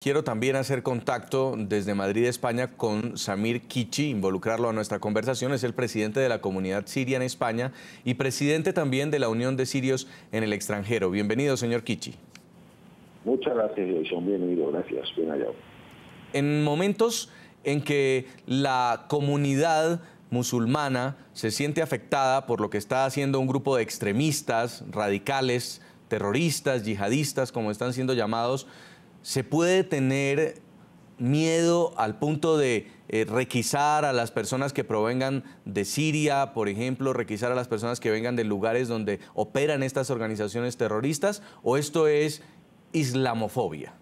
Quiero también hacer contacto desde Madrid, España, con Samir Kichi, involucrarlo a nuestra conversación. Es el presidente de la comunidad siria en España y presidente también de la Unión de Sirios en el extranjero. Bienvenido, señor Kichi. Muchas gracias, Jason. Bienvenido. Gracias. Bien hallado. En momentos en que la comunidad musulmana se siente afectada por lo que está haciendo un grupo de extremistas, radicales, terroristas, yihadistas, como están siendo llamados, ¿se puede tener miedo al punto de requisar a las personas que provengan de Siria, por ejemplo, requisar a las personas que vengan de lugares donde operan estas organizaciones terroristas, o esto es islamofobia?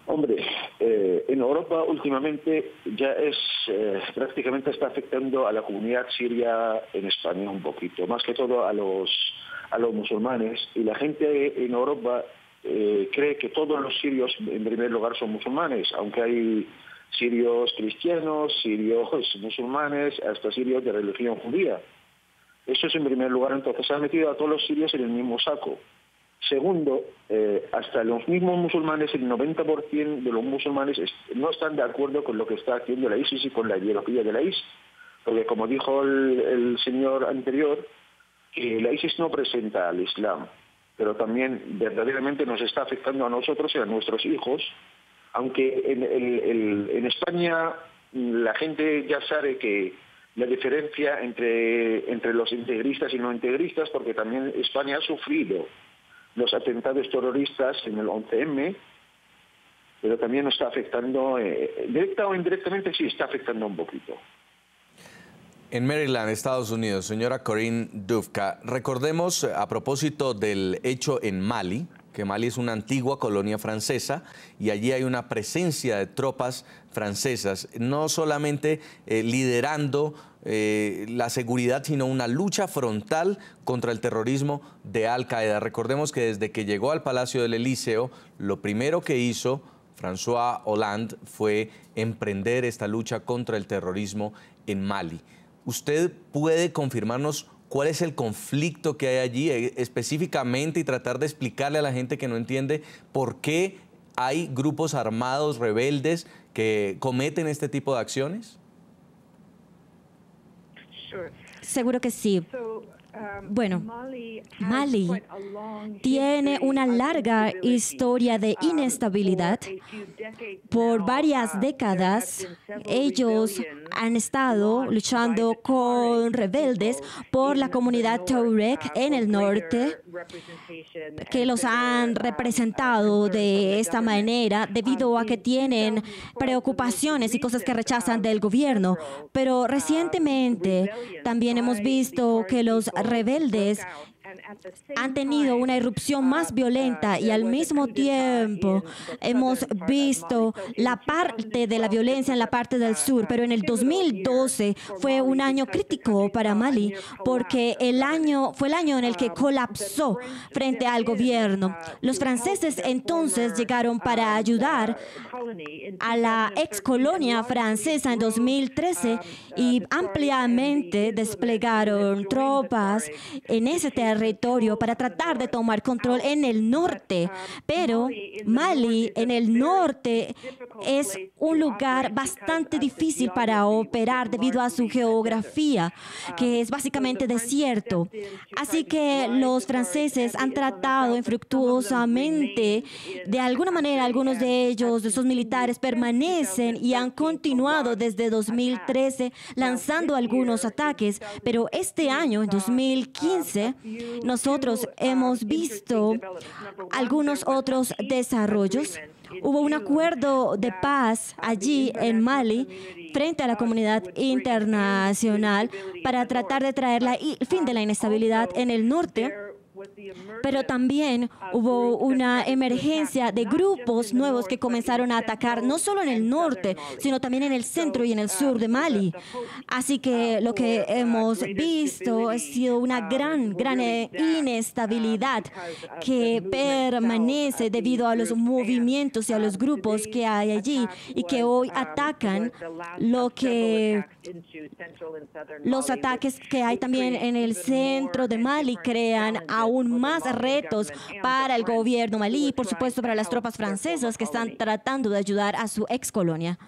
Hombre, en Europa últimamente ya prácticamente está afectando a la comunidad siria en España un poquito, más que todo a los musulmanes, y la gente en Europa cree que todos los sirios en primer lugar son musulmanes, aunque hay sirios cristianos, sirios musulmanes, hasta sirios de religión judía. Eso es en primer lugar. Entonces se han metido a todos los sirios en el mismo saco. Segundo, hasta los mismos musulmanes, el 90% de los musulmanes no están de acuerdo con lo que está haciendo la ISIS y con la ideología de la ISIS, porque como dijo el señor anterior, que la ISIS no presenta al Islam, pero también verdaderamente nos está afectando a nosotros y a nuestros hijos, aunque en España la gente ya sabe que la diferencia entre los integristas y no integristas, porque también España ha sufrido los atentados terroristas en el 11M, pero también nos está afectando, directa o indirectamente sí está afectando un poquito. En Maryland, Estados Unidos, señora Corinne Dufka, recordemos a propósito del hecho en Mali, que Mali es una antigua colonia francesa y allí hay una presencia de tropas francesas, no solamente liderando la seguridad, sino una lucha frontal contra el terrorismo de Al-Qaeda. Recordemos que desde que llegó al Palacio del Elíseo, lo primero que hizo François Hollande fue emprender esta lucha contra el terrorismo en Mali. ¿Usted puede confirmarnos cuál es el conflicto que hay allí específicamente y tratar de explicarle a la gente que no entiende por qué hay grupos armados rebeldes que cometen este tipo de acciones? Seguro que sí. Bueno, Mali tiene una larga historia de inestabilidad. Por varias décadas, ellos han estado luchando con rebeldes por la comunidad Tuareg en el norte, que los han representado de esta manera debido a que tienen preocupaciones y cosas que rechazan del gobierno. Pero recientemente también hemos visto que los rebeldes han tenido una irrupción más violenta y al mismo tiempo hemos visto la parte de la violencia en la parte del sur. Pero en el 2012 fue un año crítico para Mali porque fue el año en el que colapsó frente al gobierno. Los franceses entonces llegaron para ayudar a la ex colonia francesa en 2013 y ampliamente desplegaron tropas en ese territorio para tratar de tomar control en el norte. Pero Mali en el norte es un lugar bastante difícil para operar debido a su geografía, que es básicamente desierto. Así que los franceses han tratado infructuosamente, de alguna manera algunos de ellos, de esos militares, permanecen y han continuado desde 2013 lanzando algunos ataques, pero este año, en 2015, nosotros hemos visto algunos otros desarrollos. Hubo un acuerdo de paz allí en Mali frente a la comunidad internacional para tratar de traer el fin de la inestabilidad en el norte. Pero también hubo una emergencia de grupos nuevos que comenzaron a atacar no solo en el norte, sino también en el centro y en el sur de Mali. Así que lo que hemos visto ha sido una gran inestabilidad que permanece debido a los movimientos y a los grupos que hay allí y que hoy atacan los ataques que hay también en el centro de Mali crean aún aún más retos para el gobierno malí y, por supuesto, para las tropas francesas que están tratando de ayudar a su excolonia.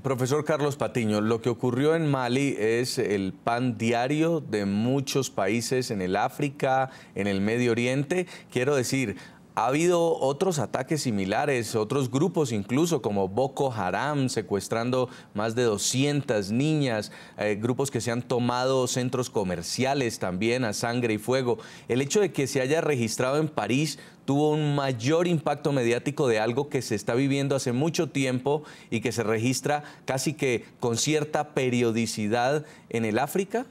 Profesor Carlos Patiño, lo que ocurrió en Mali es el pan diario de muchos países en el África, en el Medio Oriente. Quiero decir, ha habido otros ataques similares, otros grupos incluso como Boko Haram secuestrando más de 200 niñas, grupos que se han tomado centros comerciales también a sangre y fuego. El hecho de que se haya registrado en París tuvo un mayor impacto mediático de algo que se está viviendo hace mucho tiempo y que se registra casi que con cierta periodicidad en el África.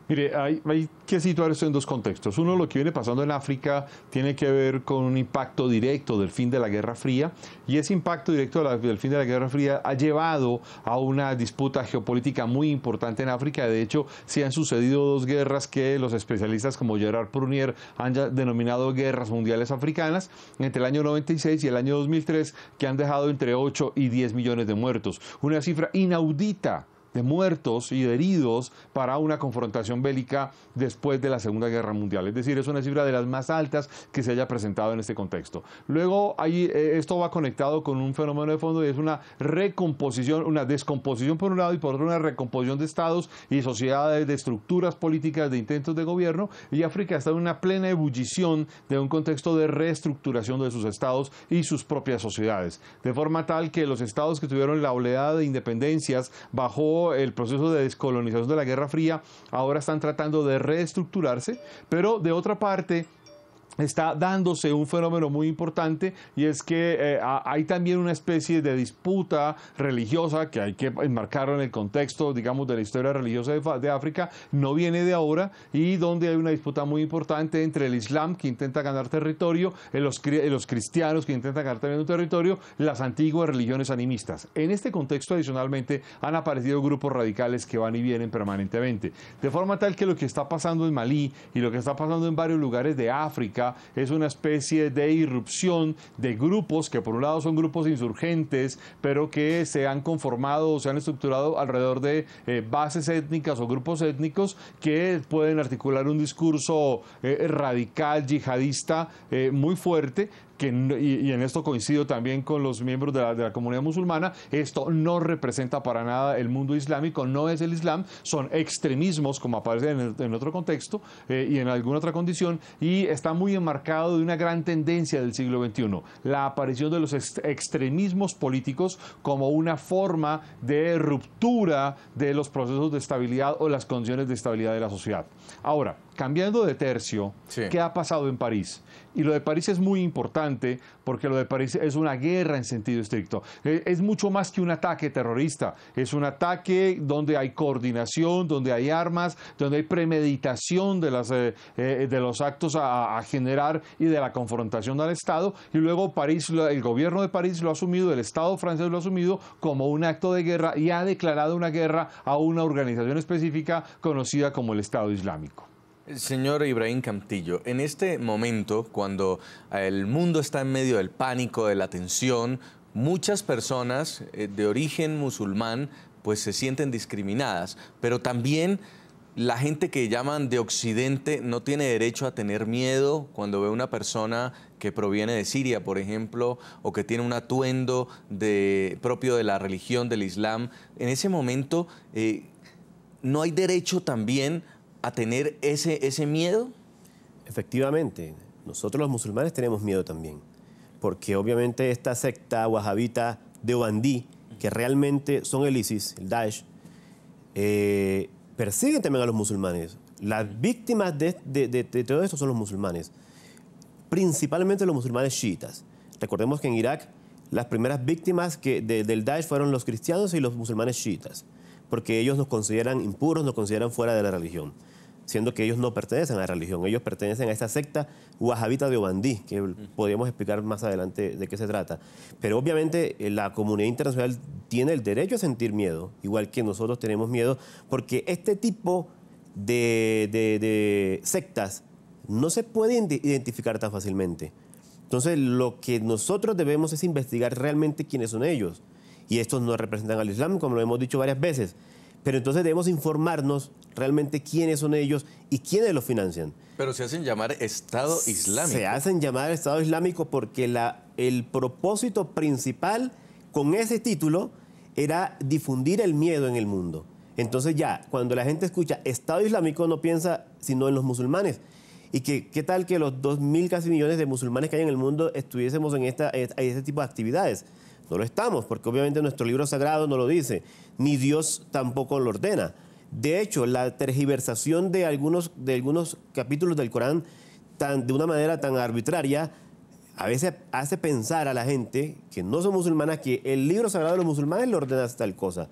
Mire, hay que situar esto en dos contextos. Uno, lo que viene pasando en África tiene que ver con un impacto directo del fin de la Guerra Fría, y ese impacto directo del fin de la Guerra Fría ha llevado a una disputa geopolítica muy importante en África. De hecho, se han sucedido dos guerras que los especialistas como Gerard Prunier han denominado guerras mundiales africanas entre el año 96 y el año 2003, que han dejado entre 8 y 10 millones de muertos. Una cifra inaudita de muertos y de heridos para una confrontación bélica después de la Segunda Guerra Mundial. Es decir, es una cifra de las más altas que se haya presentado en este contexto. Luego, esto va conectado con un fenómeno de fondo y es una recomposición, una descomposición por un lado y por otro una recomposición de estados y sociedades, de estructuras políticas, de intentos de gobierno, y África está en una plena ebullición de un contexto de reestructuración de sus estados y sus propias sociedades. De forma tal que los estados que tuvieron la oleada de independencias bajo el proceso de descolonización de la Guerra Fría ahora están tratando de reestructurarse, pero de otra parte está dándose un fenómeno muy importante, y es que hay también una especie de disputa religiosa que hay que enmarcarlo en el contexto, digamos, de la historia religiosa de África. No viene de ahora, y donde hay una disputa muy importante entre el Islam, que intenta ganar territorio, los cristianos, que intentan ganar también un territorio, las antiguas religiones animistas. En este contexto, adicionalmente, han aparecido grupos radicales que van y vienen permanentemente, de forma tal que lo que está pasando en Malí y lo que está pasando en varios lugares de África es una especie de irrupción de grupos que por un lado son grupos insurgentes, pero que se han conformado o se han estructurado alrededor de bases étnicas o grupos étnicos que pueden articular un discurso radical, yihadista, muy fuerte. Y en esto coincido también con los miembros de la comunidad musulmana. Esto no representa para nada el mundo islámico, no es el Islam, son extremismos como aparece en otro contexto y en alguna otra condición, y está muy enmarcado de una gran tendencia del siglo XXI, la aparición de los extremismos políticos como una forma de ruptura de los procesos de estabilidad o las condiciones de estabilidad de la sociedad. Ahora, cambiando de tercio, sí. ¿Qué ha pasado en París? Y lo de París es muy importante porque lo de París es una guerra en sentido estricto. Es mucho más que un ataque terrorista. Es un ataque donde hay coordinación, donde hay armas, donde hay premeditación de los actos a generar y de la confrontación al Estado. Y luego París, el gobierno de París lo ha asumido, el Estado francés lo ha asumido como un acto de guerra y ha declarado una guerra a una organización específica conocida como el Estado Islámico. Señor Ibrahim Cantillo, en este momento, cuando el mundo está en medio del pánico, de la tensión, muchas personas de origen musulmán pues se sienten discriminadas, pero también la gente que llaman de Occidente no tiene derecho a tener miedo cuando ve una persona que proviene de Siria, por ejemplo, o que tiene un atuendo propio de la religión del Islam. En ese momento, ¿no hay derecho también a tener ese miedo? Efectivamente, nosotros los musulmanes tenemos miedo también, porque obviamente esta secta wahabita de Obandí, que realmente son el ISIS, el Daesh, persiguen también a los musulmanes. Las víctimas de todo esto son los musulmanes, principalmente los musulmanes chiitas. Recordemos que en Irak las primeras víctimas del Daesh fueron los cristianos y los musulmanes chiitas, porque ellos nos consideran impuros, nos consideran fuera de la religión, siendo que ellos no pertenecen a la religión, ellos pertenecen a esta secta wahabita de Obandí, que podríamos explicar más adelante de qué se trata. Pero obviamente la comunidad internacional tiene el derecho a sentir miedo, igual que nosotros tenemos miedo, porque este tipo de sectas no se puede identificar tan fácilmente. Entonces lo que nosotros debemos es investigar realmente quiénes son ellos. Y estos no representan al Islam, como lo hemos dicho varias veces. Pero entonces debemos informarnos realmente quiénes son ellos y quiénes los financian. Pero se hacen llamar Estado Islámico. Se hacen llamar Estado Islámico porque el propósito principal con ese título era difundir el miedo en el mundo. Entonces ya, cuando la gente escucha Estado Islámico no piensa sino en los musulmanes. Y qué tal que los 2.000 casi millones de musulmanes que hay en el mundo estuviésemos en este tipo de actividades. No lo estamos, porque obviamente nuestro libro sagrado no lo dice, ni Dios tampoco lo ordena. De hecho, la tergiversación de algunos capítulos del Corán de una manera tan arbitraria a veces hace pensar a la gente que no son musulmanas que el libro sagrado de los musulmanes le ordena tal cosa.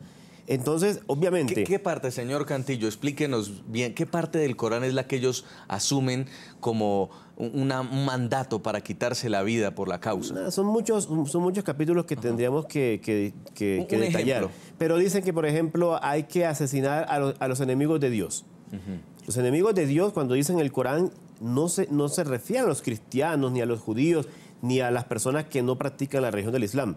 Entonces, obviamente... ¿Qué parte, señor Cantillo? Explíquenos bien, ¿qué parte del Corán es la que ellos asumen como un mandato para quitarse la vida por la causa? Son muchos capítulos que tendríamos que detallar. Ejemplo. Pero dicen que, por ejemplo, hay que asesinar a los enemigos de Dios. Los enemigos de Dios, cuando dicen el Corán, no se refieren a los cristianos, ni a los judíos, ni a las personas que no practican la religión del Islam.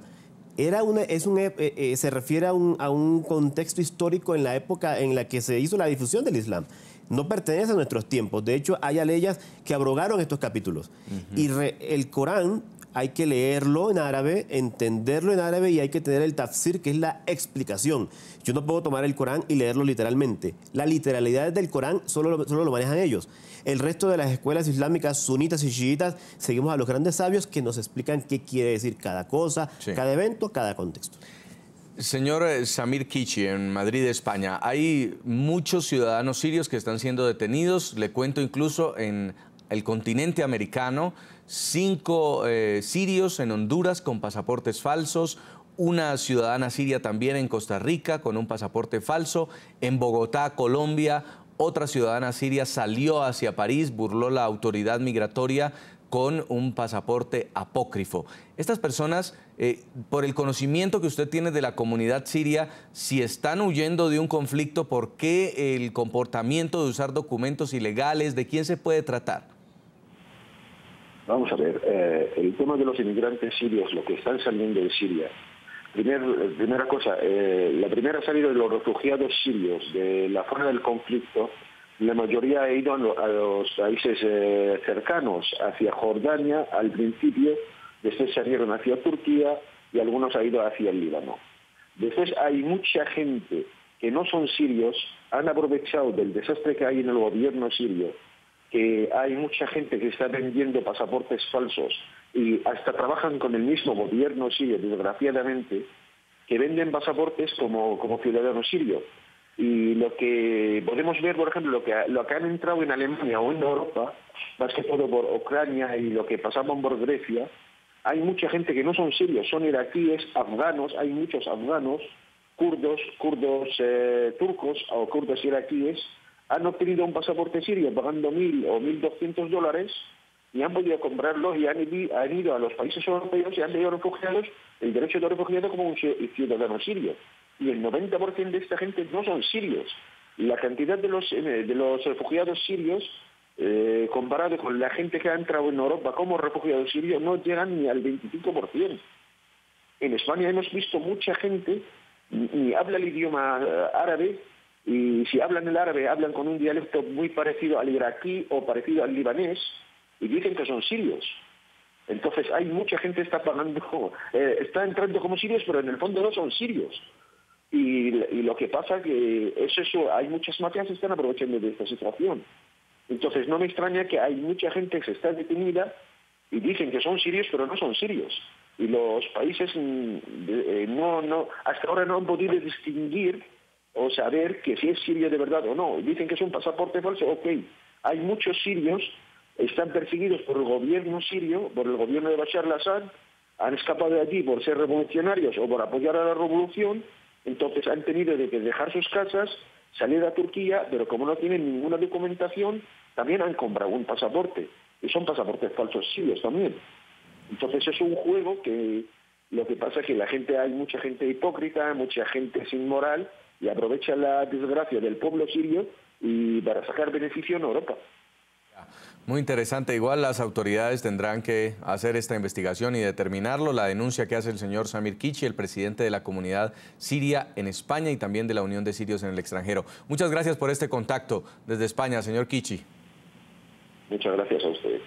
Se refiere a un contexto histórico en la época en la que se hizo la difusión del Islam. No pertenece a nuestros tiempos. De hecho, hay leyes que abrogaron estos capítulos. Y el Corán hay que leerlo en árabe, entenderlo en árabe y hay que tener el tafsir, que es la explicación. Yo no puedo tomar el Corán y leerlo literalmente. La literalidad del Corán solo lo manejan ellos. El resto de las escuelas islámicas sunitas y chiitas seguimos a los grandes sabios que nos explican qué quiere decir cada cosa, cada evento, cada contexto. Señor Samir Kishi, en Madrid, España, hay muchos ciudadanos sirios que están siendo detenidos. Le cuento incluso en el continente americano, 5 sirios en Honduras con pasaportes falsos, una ciudadana siria también en Costa Rica con un pasaporte falso, en Bogotá, Colombia, otra ciudadana siria salió hacia París, burló la autoridad migratoria con un pasaporte apócrifo. Estas personas, por el conocimiento que usted tiene de la comunidad siria, si están huyendo de un conflicto, ¿por qué el comportamiento de usar documentos ilegales? ¿De quién se puede tratar? Vamos a ver, el tema de los inmigrantes sirios, lo que están saliendo de Siria. Primera cosa, la primera salida de los refugiados sirios de la zona del conflicto, la mayoría ha ido a los países cercanos, hacia Jordania al principio, después salieron hacia Turquía y algunos han ido hacia el Líbano. Después hay mucha gente que no son sirios, han aprovechado del desastre que hay en el gobierno sirio, que hay mucha gente que está vendiendo pasaportes falsos y hasta trabajan con el mismo gobierno sirio, desgraciadamente, que venden pasaportes como ciudadanos sirios. Y lo que podemos ver, por ejemplo, lo que han entrado en Alemania o en Europa, más que todo por Ucrania y lo que pasaban por Grecia, hay mucha gente que no son sirios, son iraquíes, afganos, hay muchos afganos, kurdos turcos o kurdos iraquíes, han obtenido un pasaporte sirio pagando $1.000 o $1.200 y han podido comprarlos y han ido a los países europeos y han tenido refugiados, el derecho de refugiado como un ciudadano sirio. Y el 90% de esta gente no son sirios. Y la cantidad de los refugiados sirios, comparado con la gente que ha entrado en Europa como refugiados sirios, no llegan ni al 25%. En España hemos visto mucha gente, ni habla el idioma árabe, y si hablan el árabe, hablan con un dialecto muy parecido al iraquí o parecido al libanés, y dicen que son sirios. Entonces hay mucha gente que está entrando como sirios, pero en el fondo no son sirios. Y lo que pasa que es eso, hay muchas mafias que están aprovechando de esta situación. Entonces no me extraña que hay mucha gente que se está detenida y dicen que son sirios, pero no son sirios. Y los países hasta ahora no han podido distinguir o saber que si es sirio de verdad o no. Dicen que es un pasaporte falso, ok. Hay muchos sirios, están perseguidos por el gobierno sirio, por el gobierno de Bashar al-Assad, han escapado de allí por ser revolucionarios o por apoyar a la revolución, entonces han tenido que dejar sus casas, salir a Turquía, pero como no tienen ninguna documentación, también han comprado un pasaporte, y son pasaportes falsos sirios también. Entonces es un juego que lo que pasa es que hay mucha gente hipócrita, mucha gente sin moral, y aprovecha la desgracia del pueblo sirio y para sacar beneficio en Europa. Muy interesante. Igual las autoridades tendrán que hacer esta investigación y determinarlo. La denuncia que hace el señor Samir Kichi, el presidente de la comunidad siria en España y también de la Unión de Sirios en el extranjero. Muchas gracias por este contacto desde España, señor Kichi. Muchas gracias a ustedes.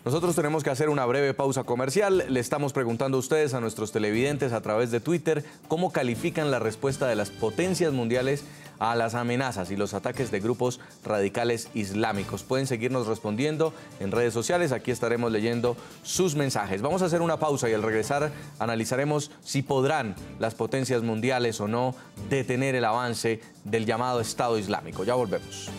Nosotros tenemos que hacer una breve pausa comercial. Le estamos preguntando a ustedes, a nuestros televidentes a través de Twitter, cómo califican la respuesta de las potencias mundiales a las amenazas y los ataques de grupos radicales islámicos. Pueden seguirnos respondiendo en redes sociales. Aquí estaremos leyendo sus mensajes. Vamos a hacer una pausa y al regresar analizaremos si podrán las potencias mundiales o no detener el avance del llamado Estado Islámico. Ya volvemos.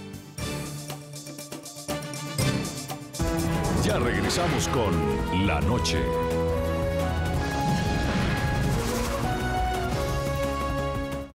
Ya regresamos con La Noche.